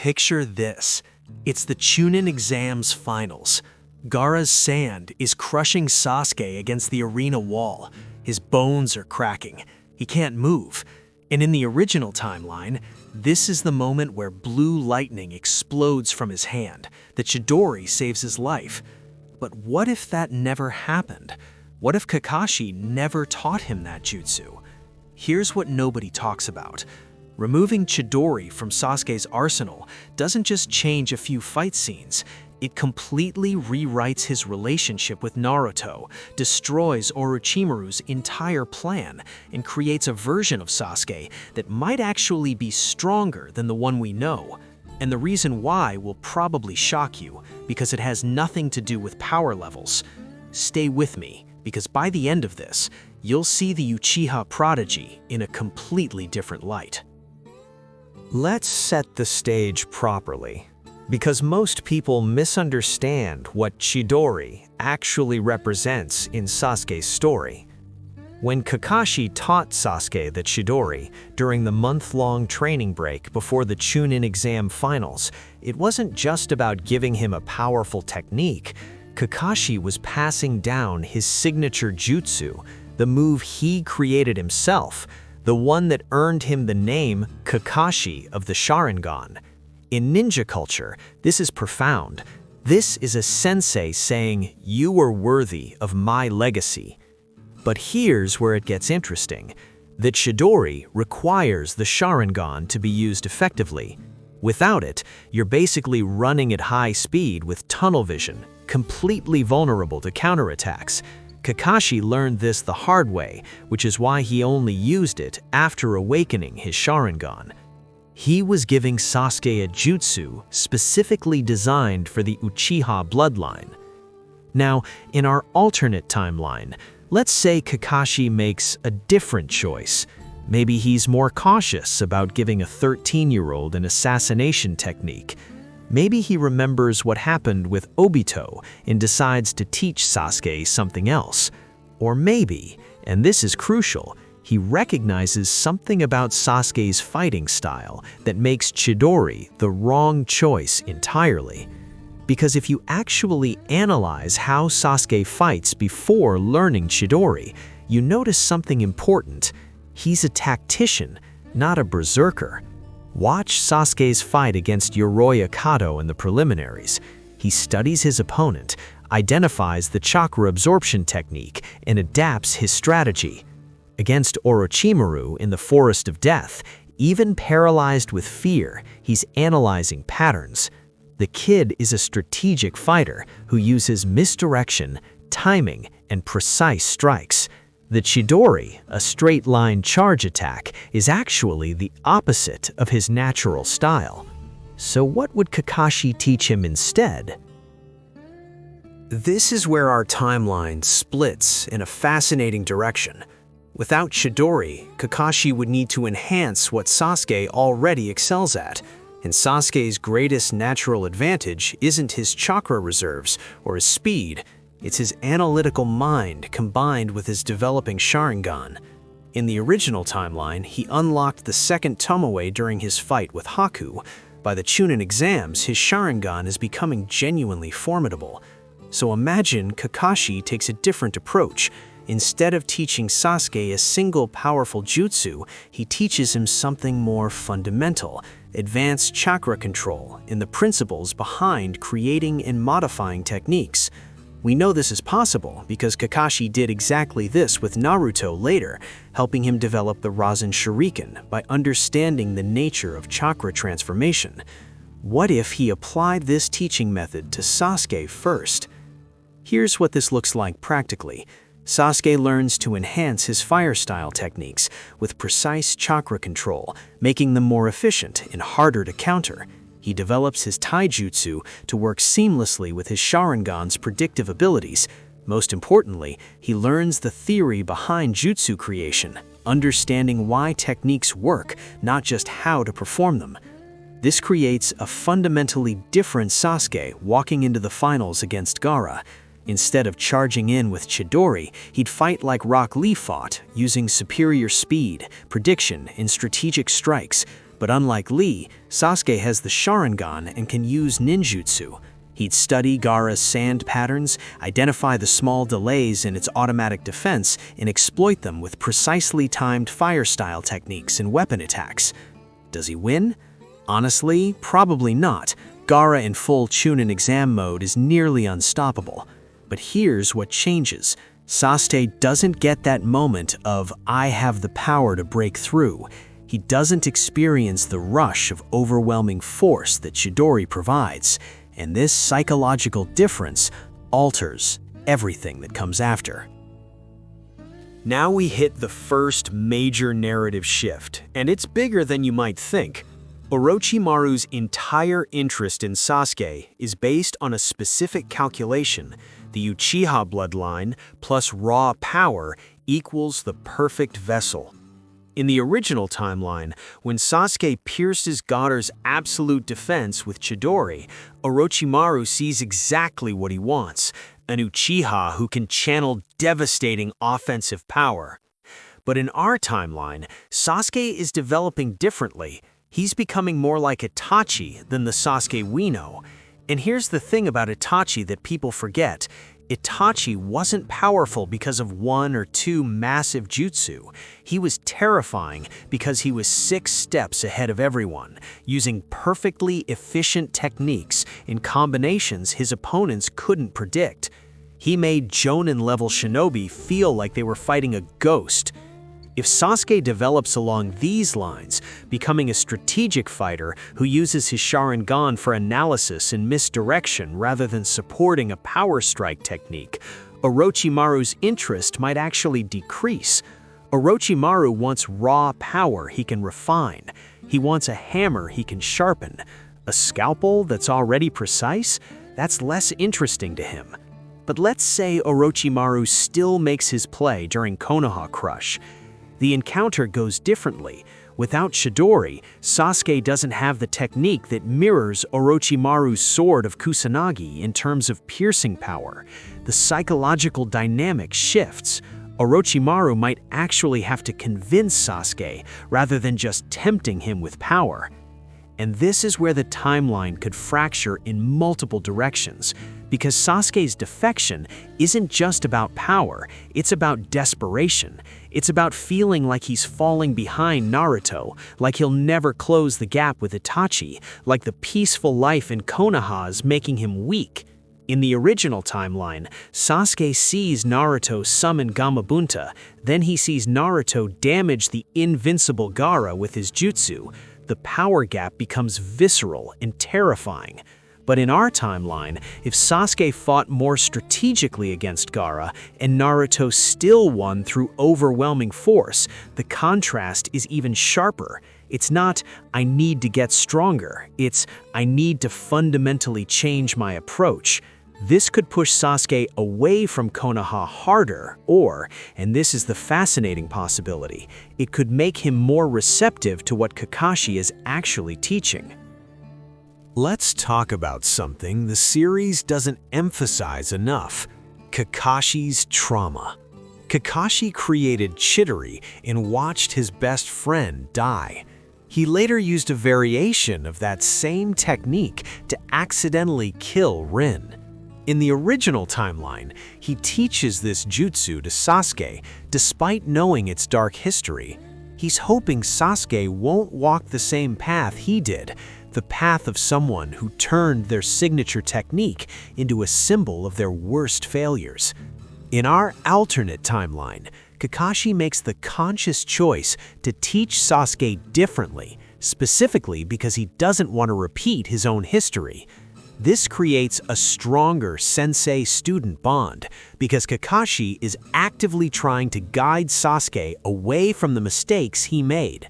Picture this. It's the Chunin exams finals. Gaara's sand is crushing Sasuke against the arena wall. His bones are cracking. He can't move. And in the original timeline, this is the moment where blue lightning explodes from his hand, that Chidori saves his life. But what if that never happened? What if Kakashi never taught him that jutsu? Here's what nobody talks about. Removing Chidori from Sasuke's arsenal doesn't just change a few fight scenes. It completely rewrites his relationship with Naruto, destroys Orochimaru's entire plan, and creates a version of Sasuke that might actually be stronger than the one we know. And the reason why will probably shock you, because it has nothing to do with power levels. Stay with me, because by the end of this, you'll see the Uchiha prodigy in a completely different light. Let's set the stage properly, because most people misunderstand what Chidori actually represents in Sasuke's story. When Kakashi taught Sasuke the Chidori during the month-long training break before the Chunin exam finals, it wasn't just about giving him a powerful technique. Kakashi was passing down his signature jutsu, the move he created himself, the one that earned him the name Kakashi of the Sharingan. In ninja culture, this is profound. This is a sensei saying, "You are worthy of my legacy." But here's where it gets interesting. The Chidori requires the Sharingan to be used effectively. Without it, you're basically running at high speed with tunnel vision, completely vulnerable to counterattacks. Kakashi learned this the hard way, which is why he only used it after awakening his Sharingan. He was giving Sasuke a jutsu specifically designed for the Uchiha bloodline. Now, in our alternate timeline, let's say Kakashi makes a different choice. Maybe he's more cautious about giving a 13-year-old an assassination technique. Maybe he remembers what happened with Obito and decides to teach Sasuke something else. Or maybe, and this is crucial, he recognizes something about Sasuke's fighting style that makes Chidori the wrong choice entirely. Because if you actually analyze how Sasuke fights before learning Chidori, you notice something important. He's a tactician, not a berserker. Watch Sasuke's fight against Yoroya Kato in the preliminaries. He studies his opponent, identifies the chakra absorption technique, and adapts his strategy. Against Orochimaru in the Forest of Death, even paralyzed with fear, he's analyzing patterns. The kid is a strategic fighter who uses misdirection, timing, and precise strikes. The Chidori, a straight-line charge attack, is actually the opposite of his natural style. So what would Kakashi teach him instead? This is where our timeline splits in a fascinating direction. Without Chidori, Kakashi would need to enhance what Sasuke already excels at. And Sasuke's greatest natural advantage isn't his chakra reserves or his speed. It's his analytical mind combined with his developing Sharingan. In the original timeline, he unlocked the second Tomoe during his fight with Haku. By the Chunin exams, his Sharingan is becoming genuinely formidable. So imagine Kakashi takes a different approach. Instead of teaching Sasuke a single powerful jutsu, he teaches him something more fundamental, advanced chakra control, and the principles behind creating and modifying techniques. We know this is possible because Kakashi did exactly this with Naruto later, helping him develop the Rasen Shuriken by understanding the nature of chakra transformation. What if he applied this teaching method to Sasuke first? Here's what this looks like practically. Sasuke learns to enhance his fire style techniques with precise chakra control, making them more efficient and harder to counter. He develops his taijutsu to work seamlessly with his Sharingan's predictive abilities. Most importantly, he learns the theory behind jutsu creation, understanding why techniques work, not just how to perform them. This creates a fundamentally different Sasuke walking into the finals against Gaara. Instead of charging in with Chidori, he'd fight like Rock Lee fought, using superior speed, prediction, and strategic strikes. But unlike Lee, Sasuke has the Sharingan and can use ninjutsu. He'd study Gaara's sand patterns, identify the small delays in its automatic defense, and exploit them with precisely timed fire-style techniques and weapon attacks. Does he win? Honestly, probably not. Gaara in full Chunin exam mode is nearly unstoppable. But here's what changes. Sasuke doesn't get that moment of, I have the power to break through. He doesn't experience the rush of overwhelming force that Chidori provides. And this psychological difference alters everything that comes after. Now we hit the first major narrative shift, and it's bigger than you might think. Orochimaru's entire interest in Sasuke is based on a specific calculation. The Uchiha bloodline plus raw power equals the perfect vessel. In the original timeline, when Sasuke pierces Gaara's absolute defense with Chidori, Orochimaru sees exactly what he wants, an Uchiha who can channel devastating offensive power. But in our timeline, Sasuke is developing differently. He's becoming more like Itachi than the Sasuke we know. And here's the thing about Itachi that people forget. Itachi wasn't powerful because of 1 or 2 massive jutsu. He was terrifying because he was 6 steps ahead of everyone, using perfectly efficient techniques in combinations his opponents couldn't predict. He made Jonin-level shinobi feel like they were fighting a ghost. If Sasuke develops along these lines, becoming a strategic fighter who uses his Sharingan for analysis and misdirection rather than supporting a power strike technique, Orochimaru's interest might actually decrease. Orochimaru wants raw power he can refine. He wants a hammer he can sharpen. A scalpel that's already precise? That's less interesting to him. But let's say Orochimaru still makes his play during Konoha Crush. The encounter goes differently. Without Chidori, Sasuke doesn't have the technique that mirrors Orochimaru's sword of Kusanagi in terms of piercing power. The psychological dynamic shifts. Orochimaru might actually have to convince Sasuke rather than just tempting him with power. And this is where the timeline could fracture in multiple directions, because Sasuke's defection isn't just about power, it's about desperation. It's about feeling like he's falling behind Naruto, like he'll never close the gap with Itachi, like the peaceful life in Konoha is making him weak. In the original timeline, Sasuke sees Naruto summon Gamabunta, then he sees Naruto damage the invincible Gaara with his jutsu. The power gap becomes visceral and terrifying. But in our timeline, if Sasuke fought more strategically against Gaara and Naruto still won through overwhelming force, the contrast is even sharper. It's not, I need to get stronger. It's, I need to fundamentally change my approach. This could push Sasuke away from Konoha harder, or, and this is the fascinating possibility, it could make him more receptive to what Kakashi is actually teaching. Let's talk about something the series doesn't emphasize enough: Kakashi's trauma. Kakashi created Chidori and watched his best friend die. He later used a variation of that same technique to accidentally kill Rin. In the original timeline, he teaches this jutsu to Sasuke despite knowing its dark history. He's hoping Sasuke won't walk the same path he did, the path of someone who turned their signature technique into a symbol of their worst failures. In our alternate timeline, Kakashi makes the conscious choice to teach Sasuke differently, specifically because he doesn't want to repeat his own history. This creates a stronger sensei-student bond because Kakashi is actively trying to guide Sasuke away from the mistakes he made.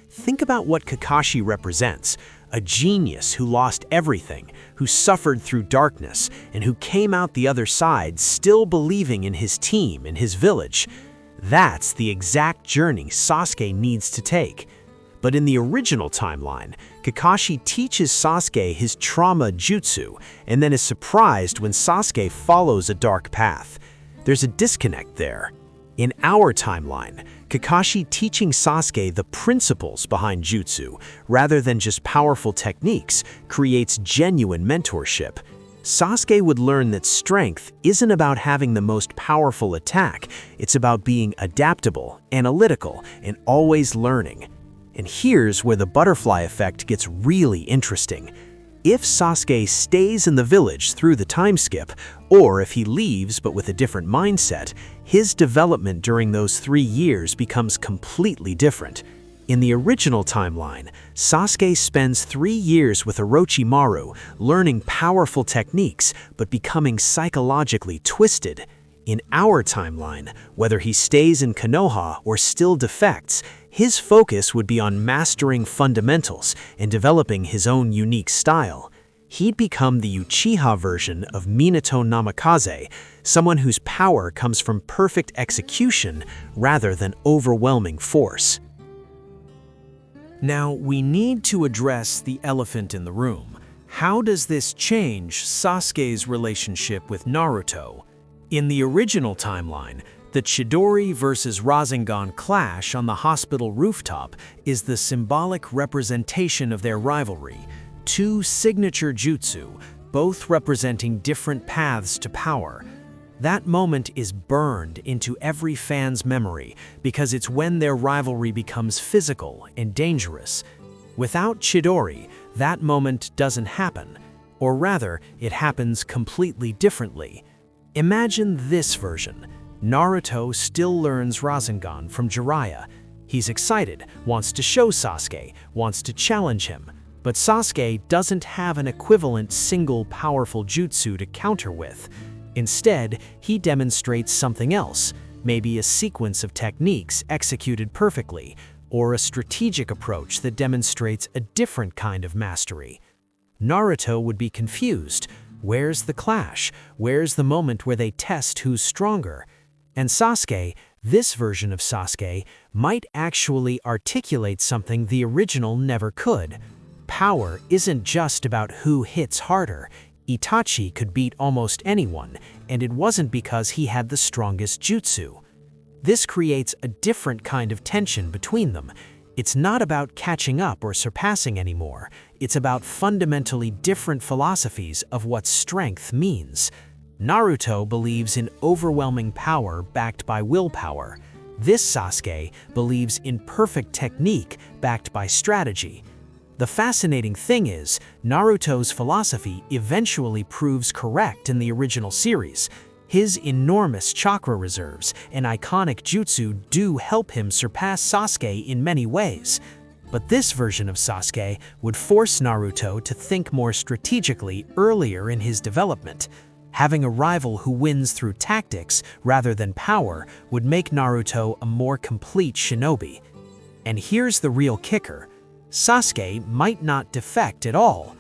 Think about what Kakashi represents: a genius who lost everything, who suffered through darkness, and who came out the other side still believing in his team and his village. That's the exact journey Sasuke needs to take. But in the original timeline, Kakashi teaches Sasuke his trauma jutsu and then is surprised when Sasuke follows a dark path. There's a disconnect there. In our timeline, Kakashi teaching Sasuke the principles behind jutsu, rather than just powerful techniques, creates genuine mentorship. Sasuke would learn that strength isn't about having the most powerful attack, it's about being adaptable, analytical, and always learning. And here's where the butterfly effect gets really interesting. If Sasuke stays in the village through the time skip, or if he leaves but with a different mindset, his development during those 3 years becomes completely different. In the original timeline, Sasuke spends 3 years with Orochimaru, learning powerful techniques but becoming psychologically twisted. In our timeline, whether he stays in Konoha or still defects, his focus would be on mastering fundamentals and developing his own unique style. He'd become the Uchiha version of Minato Namikaze, someone whose power comes from perfect execution rather than overwhelming force. Now, we need to address the elephant in the room. How does this change Sasuke's relationship with Naruto? In the original timeline, the Chidori versus Rasengan clash on the hospital rooftop is the symbolic representation of their rivalry. 2 signature jutsu, both representing different paths to power. That moment is burned into every fan's memory because it's when their rivalry becomes physical and dangerous. Without Chidori, that moment doesn't happen, or rather, it happens completely differently. Imagine this version. Naruto still learns Rasengan from Jiraiya. He's excited, wants to show Sasuke, wants to challenge him. But Sasuke doesn't have an equivalent single powerful jutsu to counter with. Instead, he demonstrates something else, maybe a sequence of techniques executed perfectly, or a strategic approach that demonstrates a different kind of mastery. Naruto would be confused. Where's the clash? Where's the moment where they test who's stronger? And Sasuke, this version of Sasuke, might actually articulate something the original never could. Power isn't just about who hits harder. Itachi could beat almost anyone, and it wasn't because he had the strongest jutsu. This creates a different kind of tension between them. It's not about catching up or surpassing anymore. It's about fundamentally different philosophies of what strength means. Naruto believes in overwhelming power backed by willpower. This Sasuke believes in perfect technique backed by strategy. The fascinating thing is, Naruto's philosophy eventually proves correct in the original series. His enormous chakra reserves and iconic jutsu do help him surpass Sasuke in many ways. But this version of Sasuke would force Naruto to think more strategically earlier in his development. Having a rival who wins through tactics rather than power would make Naruto a more complete shinobi. And here's the real kicker. Sasuke might not defect at all.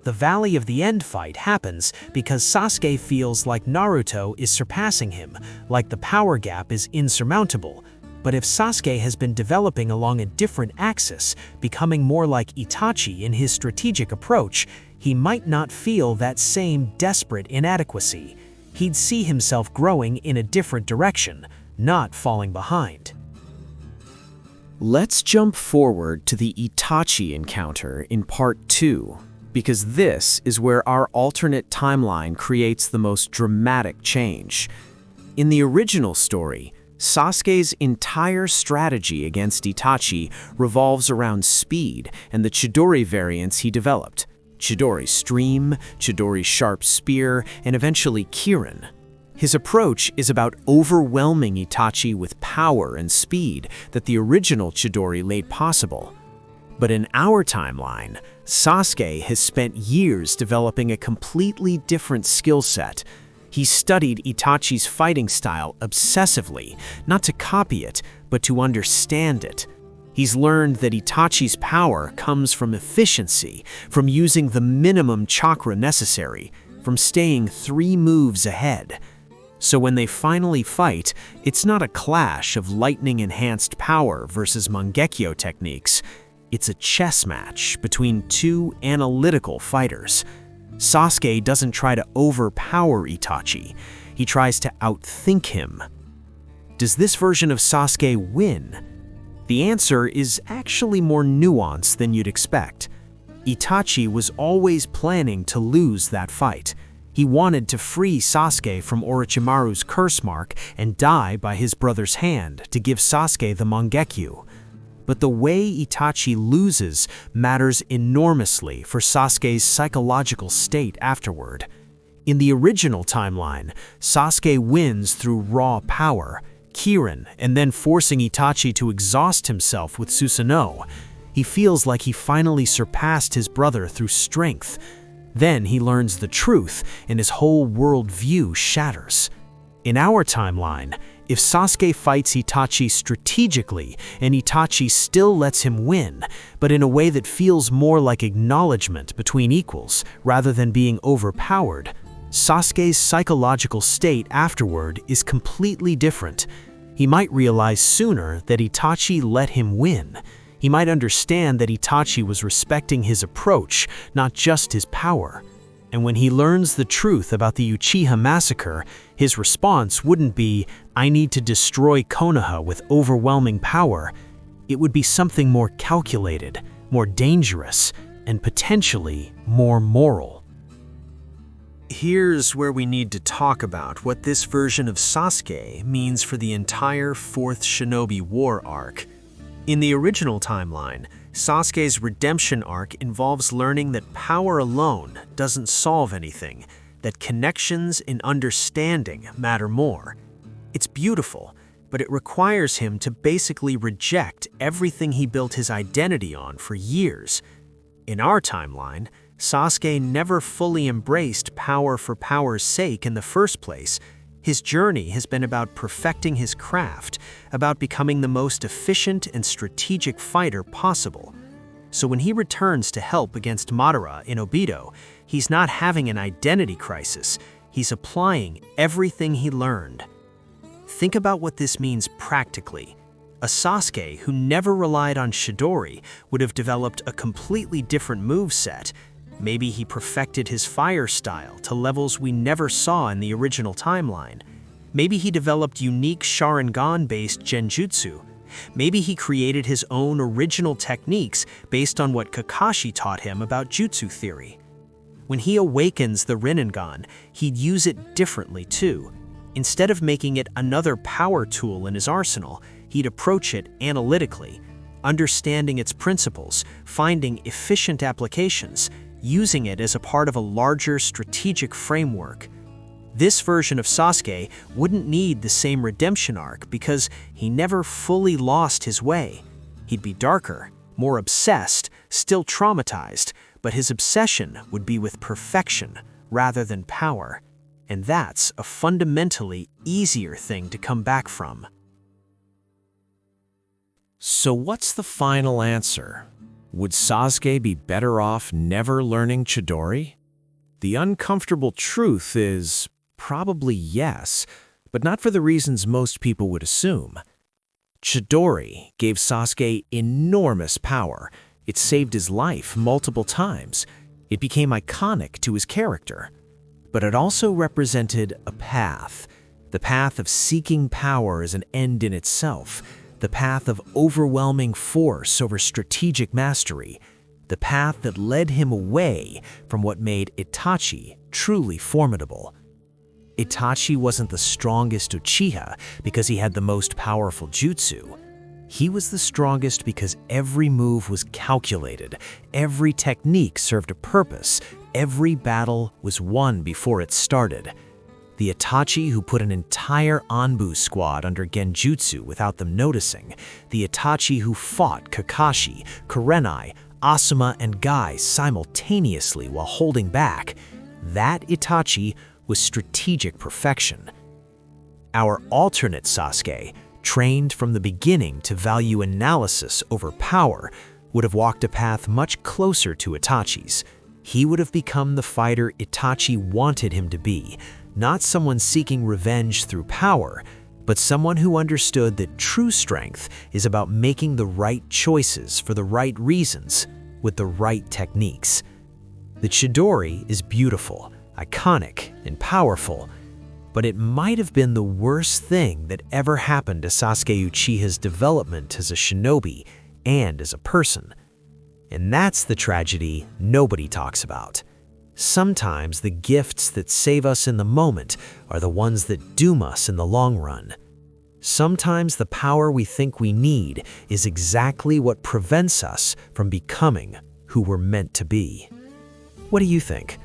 The Valley of the End fight happens because Sasuke feels like Naruto is surpassing him, like the power gap is insurmountable. But if Sasuke has been developing along a different axis, becoming more like Itachi in his strategic approach, he might not feel that same desperate inadequacy. He'd see himself growing in a different direction, not falling behind. Let's jump forward to the Itachi encounter in Part 2, because this is where our alternate timeline creates the most dramatic change. In the original story, Sasuke's entire strategy against Itachi revolves around speed and the Chidori variants he developed. Chidori Stream, Chidori Sharp Spear, and eventually Kirin. His approach is about overwhelming Itachi with power and speed that the original Chidori laid possible. But in our timeline, Sasuke has spent years developing a completely different skill set. He studied Itachi's fighting style obsessively, not to copy it, but to understand it. He's learned that Itachi's power comes from efficiency, from using the minimum chakra necessary, from staying 3 moves ahead. So when they finally fight, it's not a clash of lightning-enhanced power versus Mangekyo techniques. It's a chess match between 2 analytical fighters. Sasuke doesn't try to overpower Itachi. He tries to outthink him. Does this version of Sasuke win? The answer is actually more nuanced than you'd expect. Itachi was always planning to lose that fight. He wanted to free Sasuke from Orochimaru's curse mark and die by his brother's hand to give Sasuke the Mangekyo. But the way Itachi loses matters enormously for Sasuke's psychological state afterward. In the original timeline, Sasuke wins through raw power, Kirin, and then forcing Itachi to exhaust himself with Susanoo. He feels like he finally surpassed his brother through strength. Then he learns the truth, and his whole worldview shatters. In our timeline, if Sasuke fights Itachi strategically, and Itachi still lets him win, but in a way that feels more like acknowledgement between equals rather than being overpowered, Sasuke's psychological state afterward is completely different. He might realize sooner that Itachi let him win. He might understand that Itachi was respecting his approach, not just his power. And when he learns the truth about the Uchiha massacre, his response wouldn't be, "I need to destroy Konoha with overwhelming power." It would be something more calculated, more dangerous, and potentially more moral. Here's where we need to talk about what this version of Sasuke means for the entire 4th Shinobi War arc. In the original timeline, Sasuke's redemption arc involves learning that power alone doesn't solve anything, that connections and understanding matter more. It's beautiful, but it requires him to basically reject everything he built his identity on for years. In our timeline, Sasuke never fully embraced power for power's sake in the first place. His journey has been about perfecting his craft, about becoming the most efficient and strategic fighter possible. So when he returns to help against Madara in Obito, he's not having an identity crisis, he's applying everything he learned. Think about what this means practically. A Sasuke who never relied on Chidori would have developed a completely different moveset. Maybe he perfected his fire style to levels we never saw in the original timeline. Maybe he developed unique Sharingan-based genjutsu. Maybe he created his own original techniques based on what Kakashi taught him about jutsu theory. When he awakens the Rinnegan, he'd use it differently too. Instead of making it another power tool in his arsenal, he'd approach it analytically, understanding its principles, finding efficient applications, using it as a part of a larger strategic framework. This version of Sasuke wouldn't need the same redemption arc because he never fully lost his way. He'd be darker, more obsessed, still traumatized, but his obsession would be with perfection rather than power. And that's a fundamentally easier thing to come back from. So what's the final answer? Would Sasuke be better off never learning Chidori? The uncomfortable truth is probably yes, but not for the reasons most people would assume. Chidori gave Sasuke enormous power. It saved his life multiple times. It became iconic to his character. But it also represented a path, the path of seeking power as an end in itself, the path of overwhelming force over strategic mastery, the path that led him away from what made Itachi truly formidable. Itachi wasn't the strongest Uchiha because he had the most powerful jutsu. He was the strongest because every move was calculated, every technique served a purpose, every battle was won before it started. The Itachi who put an entire Anbu squad under genjutsu without them noticing, the Itachi who fought Kakashi, Kurenai, Asuma, and Guy simultaneously while holding back, that Itachi was strategic perfection. Our alternate Sasuke, trained from the beginning to value analysis over power, would have walked a path much closer to Itachi's. He would have become the fighter Itachi wanted him to be, not someone seeking revenge through power, but someone who understood that true strength is about making the right choices for the right reasons, with the right techniques. The Chidori is beautiful, iconic, and powerful, but it might have been the worst thing that ever happened to Sasuke Uchiha's development as a shinobi and as a person. And that's the tragedy nobody talks about. Sometimes the gifts that save us in the moment are the ones that doom us in the long run. Sometimes the power we think we need is exactly what prevents us from becoming who we're meant to be. What do you think?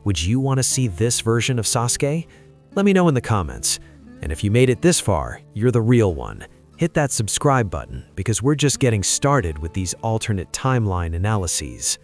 Would you want to see this version of Sasuke? Let me know in the comments. And if you made it this far, you're the real one. Hit that subscribe button because we're just getting started with these alternate timeline analyses.